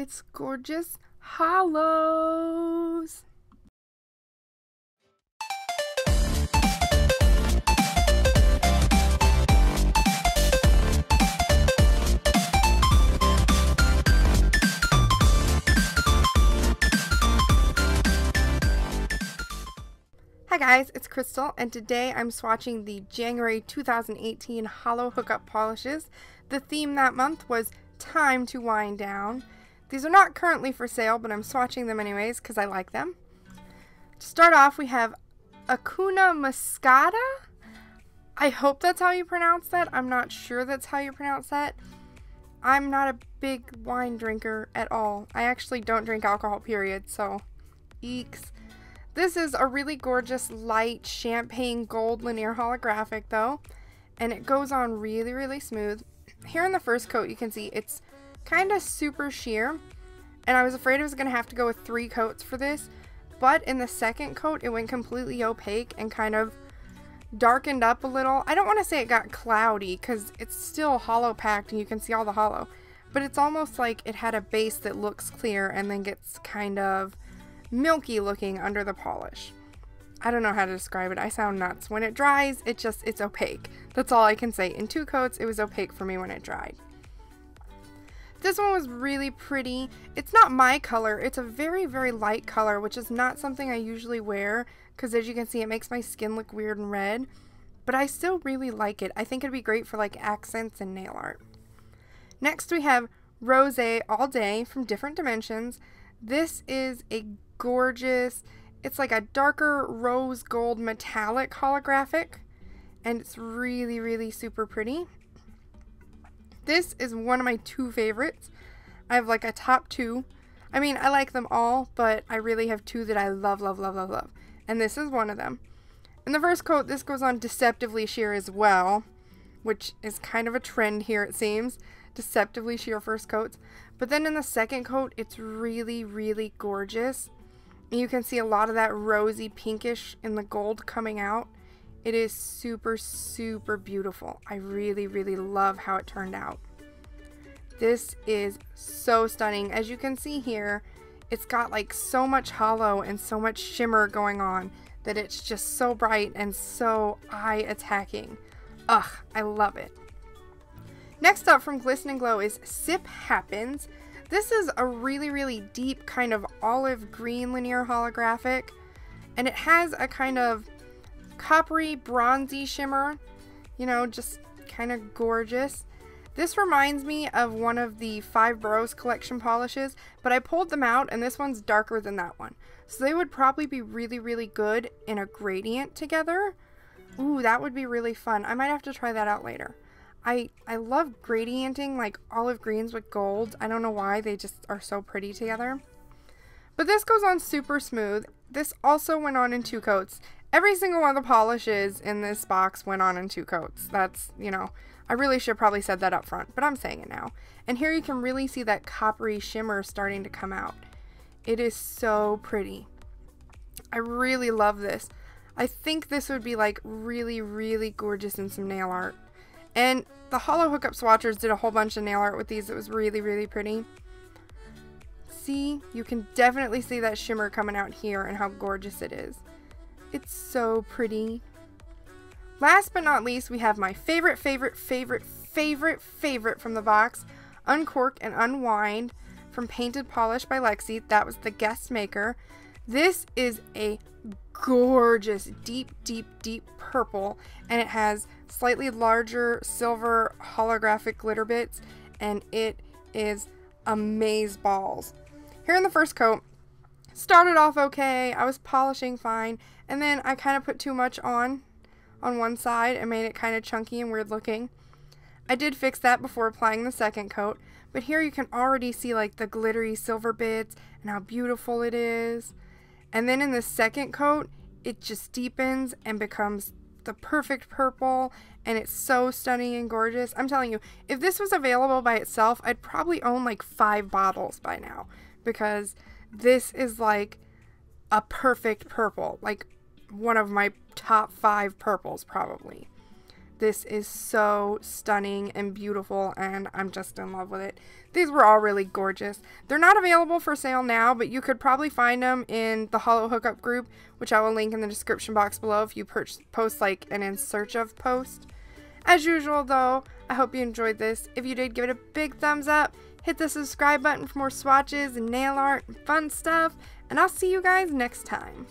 its gorgeous hollows. Hi guys, it's Crystal, and today I'm swatching the January 2018 Holo Hookup polishes. The theme that month was Time to Wind Down. These are not currently for sale, but I'm swatching them anyways because I like them. To start off, we have Hakuna Moscato. I hope that's how you pronounce that. I'm not sure that's how you pronounce that. I'm not a big wine drinker at all. I actually don't drink alcohol, period, so eeks. This is a really gorgeous light champagne gold linear holographic though, and it goes on really, really smooth. Here in the first coat you can see it's kind of super sheer, and I was afraid I was going to have to go with 3 coats for this, but in the second coat it went completely opaque and kind of darkened up a little. I don't want to say it got cloudy because it's still hollow packed and you can see all the hollow, but it's almost like it had a base that looks clear and then gets kind of milky looking under the polish. I don't know how to describe it. I sound nuts. When it dries, it's opaque. That's all I can say. In 2 coats, it was opaque for me when it dried. This one was really pretty. It's not my color. It's a very, very light color, which is not something I usually wear because as you can see, it makes my skin look weird and red, but I still really like it. I think it'd be great for like accents and nail art. Next, we have Rosé All Day from Different Dimensions. This is a gorgeous, it's like a darker rose gold metallic holographic, and it's really, really super pretty. This is one of my 2 favorites. I have like a top 2. I mean, I like them all, but I really have 2 that I love, love, love, love, love. And this is one of them. In the first coat, this goes on deceptively sheer as well, which is kind of a trend here, it seems. Deceptively sheer first coats. But then in the second coat, it's really, really gorgeous. And you can see a lot of that rosy pinkish in the gold coming out. It is super, super beautiful. I really, really love how it turned out. This is so stunning. As you can see here, it's got like so much hollow and so much shimmer going on that it's just so bright and so eye-attacking. Ugh, I love it. Next up from Glisten and Glow is Sip Happens. This is a really, really deep kind of olive green linear holographic, and it has a kind of coppery bronzy shimmer, you know, just kind of gorgeous. This reminds me of one of the 5 Boroughs collection polishes, but I pulled them out and this one's darker than that one. So they would probably be really, really good in a gradient together. Ooh, that would be really fun. I might have to try that out later. I love gradienting like olive greens with gold. I don't know why, they just are so pretty together. But this goes on super smooth. This also went on in 2 coats. Every single one of the polishes in this box went on in 2 coats. That's, you know, I really should have probably said that up front, but I'm saying it now. And here you can really see that coppery shimmer starting to come out. It is so pretty. I really love this. I think this would be like really, really gorgeous in some nail art. And the Holo Hookup swatchers did a whole bunch of nail art with these. It was really, really pretty. See, you can definitely see that shimmer coming out here and how gorgeous it is. It's so pretty. Last but not least, we have my favorite from the box, Uncork and Unwind from Painted Polish by Lexi. That was the guest maker. This is a gorgeous deep, deep, deep purple, and it has slightly larger silver holographic glitter bits, and it is amazeballs. Here in the first coat, started off okay. I was polishing fine, and then I kind of put too much on one side and made it kind of chunky and weird looking. I did fix that before applying the second coat, but here you can already see like the glittery silver bits and how beautiful it is. And then in the second coat, it just deepens and becomes the perfect purple, and it's so stunning and gorgeous. I'm telling you, if this was available by itself, I'd probably own like 5 bottles by now, because this is like a perfect purple, like one of my top 5 purples probably. This is so stunning and beautiful, and I'm just in love with it. These were all really gorgeous. They're not available for sale now, but you could probably find them in the Holo Hookup group, which I will link in the description box below if you post like an in search of post. As usual though, I hope you enjoyed this. If you did, give it a big thumbs up. Hit the subscribe button for more swatches and nail art and fun stuff. And I'll see you guys next time.